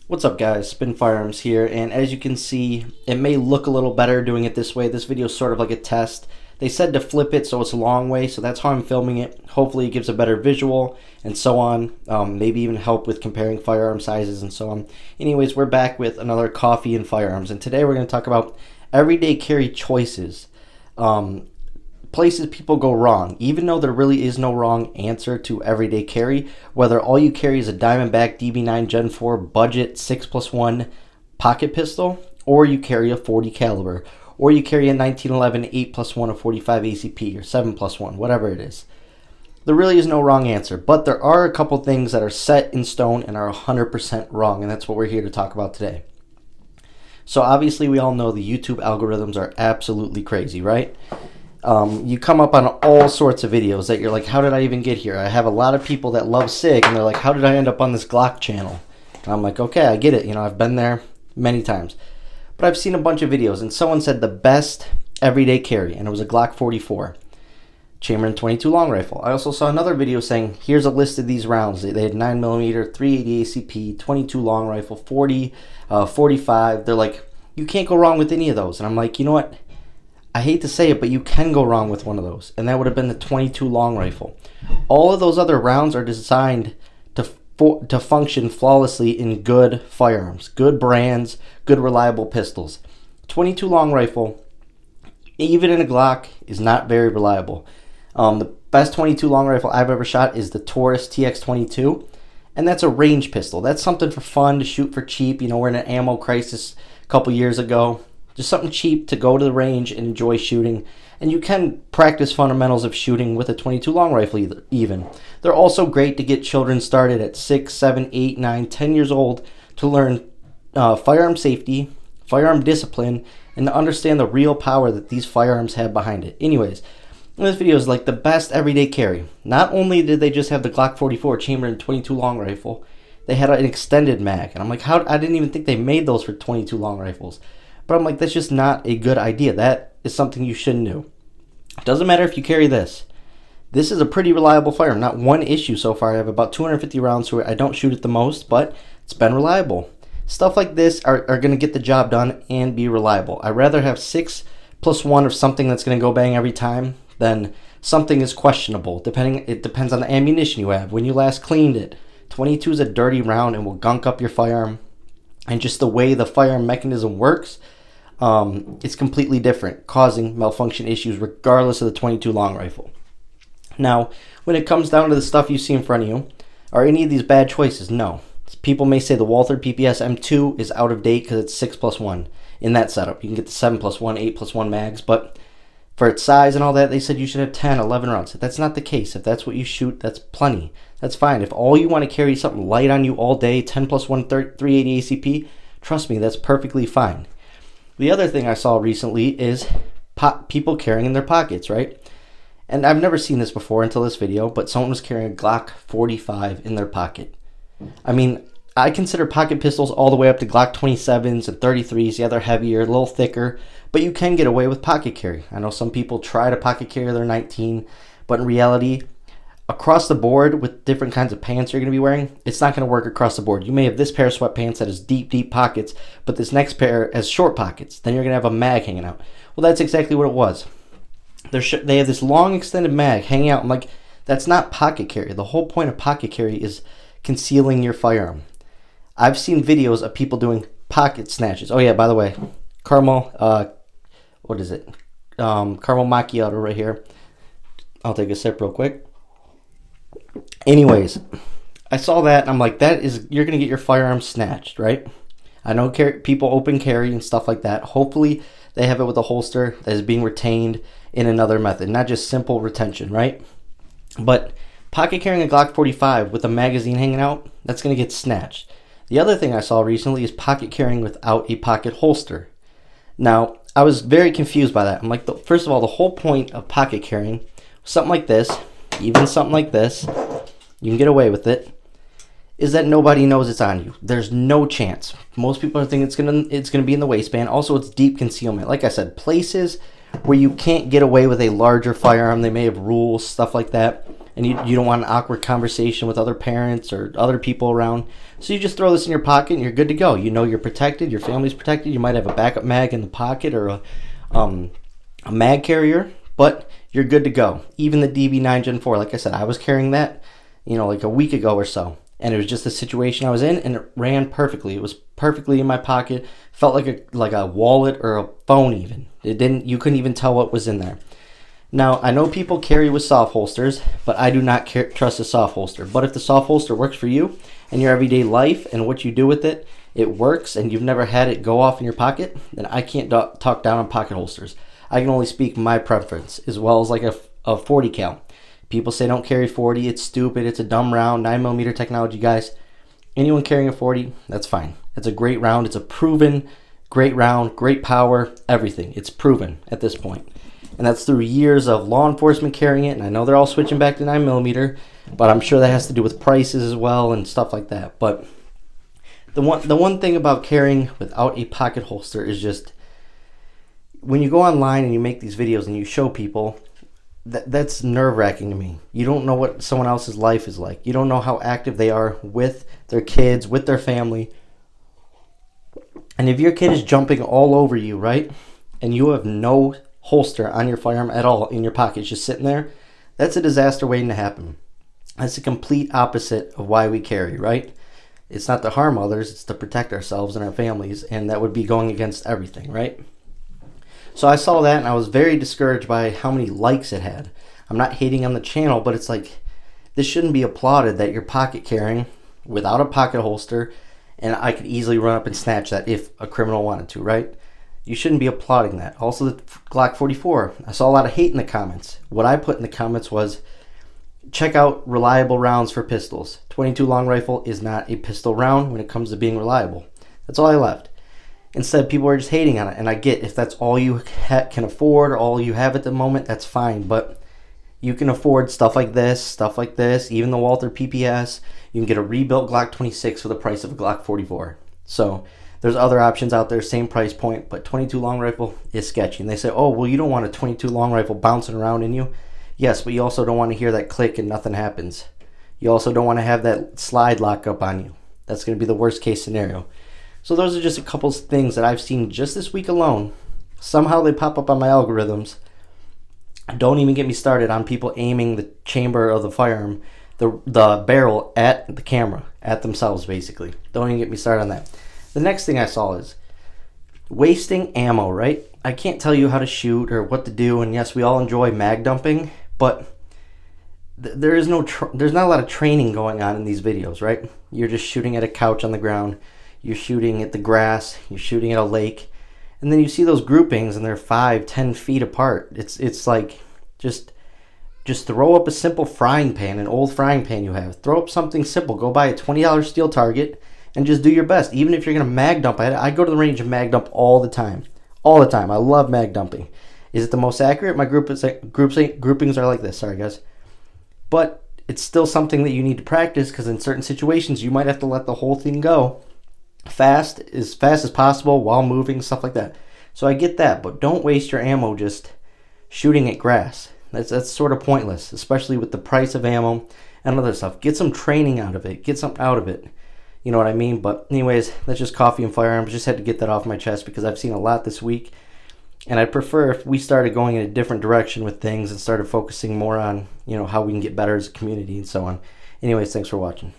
What's up guys, Spin Firearms here, and as you can see, it may look a little better doing it this way. This video is sort of like a test. They said to flip it so it's a long way, so that's how I'm filming it. Hopefully it gives a better visual and so on, maybe even help with comparing firearm sizes and so on. Anyways, we're back with another coffee and firearms, and today we're going to talk about everyday carry choices. Places people go wrong, even though there really is no wrong answer to everyday carry. Whether all you carry is a Diamondback DB9 Gen 4 budget 6+1 pocket pistol, or you carry a 40 caliber, or you carry a 1911 8+1 of 45 ACP or 7+1, whatever it is. There really is no wrong answer, but there are a couple things that are set in stone and are 100% wrong, and that's what we're here to talk about today. So obviously we all know the YouTube algorithms are absolutely crazy, right? You come up on all sorts of videos that you're like, how did I even get here? I have a lot of people that love SIG, and they're like, how did I end up on this Glock channel? And I'm like, okay, I get it. You know, I've been there many times. But I've seen a bunch of videos, and someone said the best everyday carry, and it was a Glock 44. Chambered in 22 long rifle. I also saw another video saying, here's a list of these rounds. They had 9mm, 380 ACP, 22 long rifle, 40, 45. They're like, you can't go wrong with any of those. And I'm like, you know what? I hate to say it, but you can go wrong with one of those, and that would have been the 22 long rifle. All of those other rounds are designed to function flawlessly in good firearms, good brands, good reliable pistols. 22 long rifle, even in a Glock, is not very reliable. The best 22 long rifle I've ever shot is the Taurus TX22, and that's a range pistol. That's something for fun, to shoot for cheap. You know, we're in an ammo crisis a couple years ago. Just something cheap to go to the range and enjoy shooting. And you can practice fundamentals of shooting with a 22 long rifle even. They're also great to get children started at 6, 7, 8, 9, 10 years old to learn firearm safety, firearm discipline, and to understand the real power that these firearms have behind it. Anyways, this video is like the best everyday carry. Not only did they just have the Glock 44 chambered in 22 long rifle, they had an extended mag. And I'm like, I didn't even think they made those for 22 long rifles. But I'm like, that's just not a good idea. That is something you shouldn't do. Doesn't matter if you carry this. This is a pretty reliable firearm. Not one issue so far. I have about 250 rounds to it. I don't shoot it the most, but it's been reliable. Stuff like this are going to get the job done and be reliable. I'd rather have 6+1 of something that's going to go bang every time than something is questionable. It depends on the ammunition you have. When you last cleaned it. 22 is a dirty round and will gunk up your firearm. And just the way the firearm mechanism works, it's completely different, causing malfunction issues regardless of the 22 long rifle. Now, when it comes down to the stuff you see in front of you, are any of these bad choices? No. People may say the Walther PPS M2 is out of date because it's 6+1 in that setup. You can get the 7+1, 8+1 mags, but for its size and all that, they said you should have 10, 11 rounds. If that's not the case, if that's what you shoot, that's plenty. That's fine. If all you want to carry something light on you all day, 10+1, 380 ACP, trust me, that's perfectly fine. The other thing I saw recently is people carrying in their pockets, right? And I've never seen this before until this video, but someone was carrying a Glock 45 in their pocket. I mean, I consider pocket pistols all the way up to Glock 27s and 33s. Yeah, they're heavier, a little thicker, but you can get away with pocket carry. I know some people try to pocket carry their 19, but in reality, across the board with different kinds of pants you're going to be wearing, it's not going to work across the board. You may have this pair of sweatpants that has deep, deep pockets, but this next pair has short pockets. Then you're going to have a mag hanging out. Well, that's exactly what it was. They have this long extended mag hanging out. I'm like, that's not pocket carry. The whole point of pocket carry is concealing your firearm. I've seen videos of people doing pocket snatches. Oh yeah, by the way, caramel, what is it? Caramel macchiato right here. I'll take a sip real quick. Anyways, I saw that and I'm like, you're going to get your firearm snatched, right? I know people open carry and stuff like that. Hopefully they have it with a holster that is being retained in another method, not just simple retention, right? But pocket carrying a Glock 45 with a magazine hanging out, that's going to get snatched. The other thing I saw recently is pocket carrying without a pocket holster. Now, I was very confused by that. I'm like, first of all, the whole point of pocket carrying, something like this, even something like this, you can get away with it, is that nobody knows it's on you. There's no chance. Most people are thinking it's gonna be in the waistband. Also, it's deep concealment. Like I said, places where you can't get away with a larger firearm, they may have rules, stuff like that, and you don't want an awkward conversation with other parents or other people around. So you just throw this in your pocket and you're good to go. You know you're protected, your family's protected. You might have a backup mag in the pocket or a mag carrier, but you're good to go. Even the DB9 Gen 4, like I said, I was carrying that, like a week ago or so. And it was just a situation I was in, and it ran perfectly. It was perfectly in my pocket. Felt like a wallet or a phone even. You couldn't even tell what was in there. Now, I know people carry with soft holsters, but I do not trust a soft holster. But if the soft holster works for you and your everyday life and what you do with it, it works, and you've never had it go off in your pocket, then I can't talk down on pocket holsters. I can only speak my preference, as well as like a 40 cal. People say don't carry 40, it's stupid, it's a dumb round, 9mm technology, guys. Anyone carrying a 40, that's fine. It's a great round, it's a proven great round, great power, everything. It's proven at this point. And that's through years of law enforcement carrying it, and I know they're all switching back to 9mm, but I'm sure that has to do with prices as well and stuff like that. But the one thing about carrying without a pocket holster is just, when you go online and you make these videos and you show people, that's nerve-wracking to me. You don't know what someone else's life is like. You don't know how active they are with their kids, with their family. And if your kid is jumping all over you, right, and you have no holster on your firearm at all in your pocket, it's just sitting there, that's a disaster waiting to happen. That's the complete opposite of why we carry, right? It's not to harm others, it's to protect ourselves and our families, and that would be going against everything, right? So I saw that and I was very discouraged by how many likes it had. I'm not hating on the channel, but it's like, this shouldn't be applauded that you're pocket carrying without a pocket holster, and I could easily run up and snatch that if a criminal wanted to, right? You shouldn't be applauding that. Also, the Glock 44, I saw a lot of hate in the comments. What I put in the comments was, check out reliable rounds for pistols. 22 long rifle is not a pistol round when it comes to being reliable. That's all I left. Instead, people are just hating on it, and I get if that's all you can afford or all you have at the moment, that's fine, but you can afford stuff like this, even the Walther PPS. You can get a rebuilt Glock 26 for the price of a Glock 44. So there's other options out there, same price point, but 22 long rifle is sketchy. And they say, oh, well, you don't want a 22 long rifle bouncing around in you. Yes, but you also don't want to hear that click and nothing happens. You also don't want to have that slide lock up on you. That's going to be the worst case scenario. So those are just a couple things that I've seen just this week alone. Somehow they pop up on my algorithms. Don't even get me started on people aiming the chamber of the firearm, the barrel at the camera, at themselves basically. Don't even get me started on that. The next thing I saw is wasting ammo, right? I can't tell you how to shoot or what to do, and yes, we all enjoy mag dumping, but there's not a lot of training going on in these videos, right? You're just shooting at a couch on the ground. You're shooting at the grass, you're shooting at a lake, and then you see those groupings and they're 5-10 feet apart. It's like, just throw up a simple frying pan, an old frying pan you have. Throw up something simple. Go buy a $20 steel target and just do your best. Even if you're going to mag dump, I go to the range and mag dump all the time. All the time. I love mag dumping. Is it the most accurate? My groupings are like this. Sorry, guys. But it's still something that you need to practice, because in certain situations you might have to let the whole thing go fast as possible while moving, stuff like that. So I get that, but don't waste your ammo just shooting at grass. That's sort of pointless, especially with the price of ammo and other stuff. Get some training out of it. Get something out of it. You know what I mean? But anyways, that's just coffee and firearms. Just had to get that off my chest because I've seen a lot this week, and I'd prefer if we started going in a different direction with things and started focusing more on, how we can get better as a community and so on. Anyways, thanks for watching.